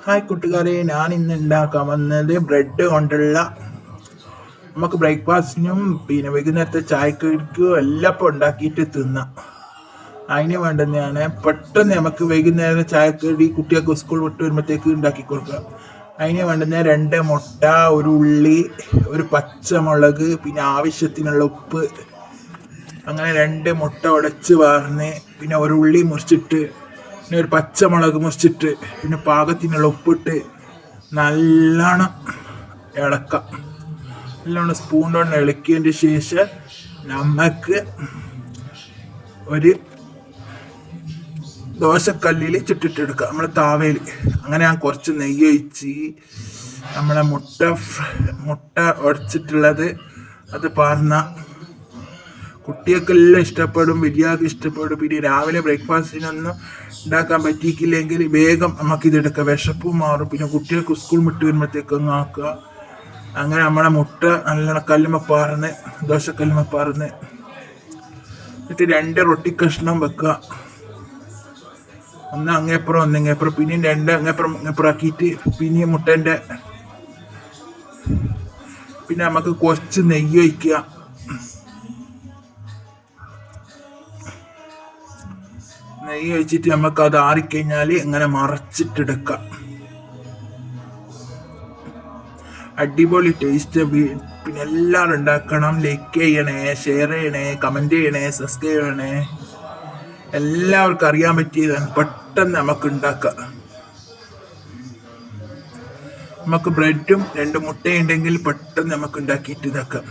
Hi കൂട്ടുകാരെ, ഞാൻ ഇന്ന് ഉണ്ടാക്കാൻ വന്നത് ബ്രെഡ് കൊണ്ടുള്ള നമുക്ക് ബ്രേക്ക്ഫാസ്റ്റിനും പിന്നെ വൈകുന്നേരത്തെ ചായക്കടിക്കും എല്ലാം ഇപ്പോൾ ഉണ്ടാക്കിയിട്ട് തിന്നാം. അതിന് വേണ്ടുന്നതാണ് പെട്ടെന്ന് നമുക്ക് വൈകുന്നേരം ചായക്കടി കുട്ടികൾക്ക് സ്കൂൾ വിട്ട് വരുമ്പോഴത്തേക്ക് ഉണ്ടാക്കി കൊടുക്കുക. അതിന് വേണ്ടുന്ന 2 മുട്ട, ഒരു ഉള്ളി, ഒരു പച്ചമുളക്, പിന്നെ ആവശ്യത്തിനുള്ള ഉപ്പ്. അങ്ങനെ 2 മുട്ട ഉടച്ച് വാർന്ന്, പിന്നെ ഒരു ഉള്ളി മുറിച്ചിട്ട്, പിന്നെ ഒരു പച്ചമുളക് മുറിച്ചിട്ട്, പിന്നെ പാകത്തിനുള്ള ഉപ്പിട്ട് നല്ലോണം ഇളക്കാം. നല്ലോണം സ്പൂൺ കൊണ്ട് ഇളക്കിയതിൻ്റെ ശേഷം നമുക്ക് ഒരു ദോശക്കല്ലിൽ ചുട്ടിട്ടെടുക്കാം, നമ്മളെ താവയിൽ. അങ്ങനെ ഞാൻ കുറച്ച് നെയ്യ് ഒഴിച്ച് നമ്മളെ മുട്ട ഉടച്ചിട്ടുള്ളത് അത് പാർന്ന കുട്ടികൾക്കെല്ലാം ഇഷ്ടപ്പെടും, വലിയാൾക്ക് ഇഷ്ടപ്പെടും. പിന്നെ രാവിലെ ബ്രേക്ക്ഫാസ്റ്റിനൊന്നും ഉണ്ടാക്കാൻ പറ്റിയില്ലെങ്കിൽ വേഗം നമുക്കിതെടുക്കാം, വിശപ്പും മാറും. പിന്നെ കുട്ടികൾക്ക് സ്കൂൾ വിട്ട് വരുമ്പോഴത്തേക്കൊന്നും ആക്കുക. അങ്ങനെ നമ്മളെ മുട്ട നല്ലോണം കല്ലുമ്മ പാർന്ന്, ദോശക്കല്ലുമ്മ പാർന്ന്, എന്നിട്ട് 2 റൊട്ടി കഷ്ണം വെക്കുക. ഒന്ന് അങ്ങേപ്പുറം ഒന്ന് ഇങ്ങേപ്പുറം, പിന്നെയും 2 അങ്ങേപ്പുറം ആക്കിയിട്ട് പിന്നെയും മുട്ടേൻ്റെ പിന്നെ നമുക്ക് കുറച്ച് നെയ്യ് ഒഴിക്കുക. നെയ്യ് ഒഴിച്ചിട്ട് നമുക്ക് അത് ആറിക്കഴിഞ്ഞാൽ ഇങ്ങനെ മറച്ചിട്ടെടുക്കാം. അടിപൊളി ടേസ്റ്റ്. പിന്നെ എല്ലാവരും ഉണ്ടാക്കണം. ലൈക്ക് ചെയ്യണേ, ഷെയർ ചെയ്യണേ, കമൻറ്റ് ചെയ്യണേ, സബ്സ്ക്രൈബ് ചെയ്യണേ. എല്ലാവർക്കും അറിയാൻ പറ്റിയതാണ്, പെട്ടെന്ന് നമുക്ക് ഉണ്ടാക്കാം. നമുക്ക് ബ്രെഡും 2 മുട്ടയുണ്ടെങ്കിൽ പെട്ടെന്ന് നമുക്ക് ഉണ്ടാക്കിയിട്ട് ഇതാക്കാം.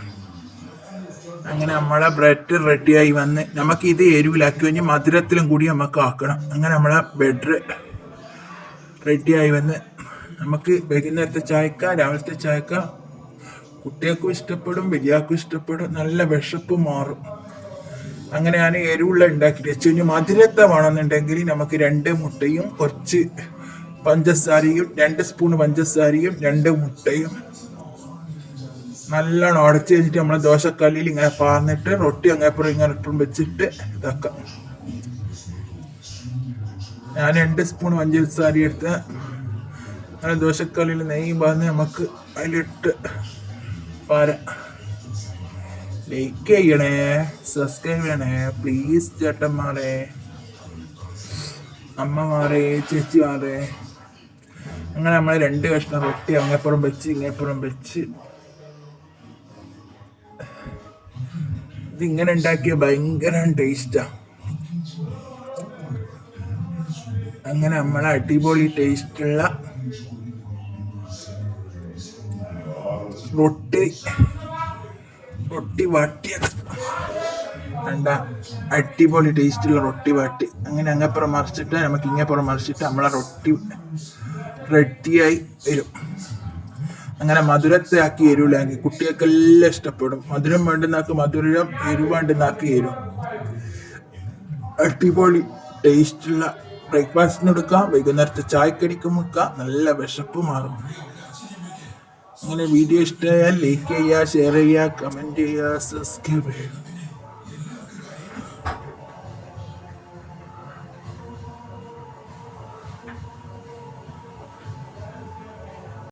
അങ്ങനെ നമ്മളെ ബ്രെഡ് റെഡിയായി വന്ന് നമുക്ക് ഇത് എരിവിലാക്കി കഴിഞ്ഞ് മധുരത്തിലും കൂടി നമുക്ക് ആക്കണം. അങ്ങനെ നമ്മളെ ബ്രെഡ് റെഡിയായി വന്ന് നമുക്ക് വൈകുന്നേരത്തെ ചായക്ക, രാവിലത്തെ ചായക്ക കുട്ടികൾക്കും ഇഷ്ടപ്പെടും, വലിയാൾക്കും ഇഷ്ടപ്പെടും. നല്ല വിശപ്പ് മാറും. അങ്ങനെ ഞാൻ എരിവുള്ള ഉണ്ടാക്കിയിട്ട് വെച്ച് കഴിഞ്ഞാൽ മധുരത്തെ വേണമെന്നുണ്ടെങ്കിൽ നമുക്ക് 2 മുട്ടയും കുറച്ച് പഞ്ചസാരയും 2 സ്പൂൺ പഞ്ചസാരയും 2 മുട്ടയും നല്ലോണം ഉടച്ച് വെച്ചിട്ട് നമ്മളെ ദോശക്കല്ലിൽ ഇങ്ങനെ പാർന്നിട്ട് റൊട്ടി അങ്ങേപ്പുറം ഇങ്ങനെ ഇട്ടും വെച്ചിട്ട് ഇതാക്കാം. ഞാൻ 2 സ്പൂൺ പഞ്ചസാര എടുത്ത് അങ്ങനെ ദോശക്കല്ലിൽ നെയ്യ് പാർന്ന് നമുക്ക് അതിലിട്ട് പാര. ലൈക്ക് ചെയ്യണേ, സബ്സ്ക്രൈബ് ചെയ്യണേ പ്ലീസ്. ചേട്ടന്മാരെ, അമ്മമാരെ, ചേച്ചിമാരെ. അങ്ങനെ നമ്മൾ 2 കഷ്ണം റൊട്ടി അങ്ങേപ്പുറം വെച്ച് ഇങ്ങേപ്പുറം വെച്ച് ഇതിങ്ങനെ ഉണ്ടാക്കിയ ഭയങ്കര ടേസ്റ്റാണ്. അങ്ങനെ നമ്മളെ അടിപൊളി ടേസ്റ്റുള്ള റൊട്ടി വാട്ടിയത് അടിപൊളി ടേസ്റ്റുള്ള റൊട്ടി വാട്ടി. അങ്ങനെ അങ്ങേപ്പുറം മറിച്ചിട്ട് നമുക്ക് ഇങ്ങേപ്പുറം മറിച്ചിട്ട് നമ്മളെ റൊട്ടി റെഡിയായി വരും. അങ്ങനെ മധുരത്തെ ആക്കി എരിവിലാക്കി കുട്ടികൾക്കെല്ലാം ഇഷ്ടപ്പെടും. മധുരം വേണ്ടുന്നാക്ക് മധുരം, എരിവ് വേണ്ടുന്നാക്ക് എരിവ്. അടിപൊളി ടേസ്റ്റുള്ള ബ്രേക്ക്ഫാസ്റ്റിന് എടുക്കാം, വൈകുന്നേരത്തെ ചായക്കടിക്കും എടുക്കാം. നല്ല വിശപ്പ് മാറും. അങ്ങനെ വീഡിയോ ഇഷ്ടമായാൽ ലൈക്ക് ചെയ്യുക, ഷെയർ ചെയ്യുക, കമൻറ്റ് ചെയ്യുക, സബ്സ്ക്രൈബ് ചെയ്യുക.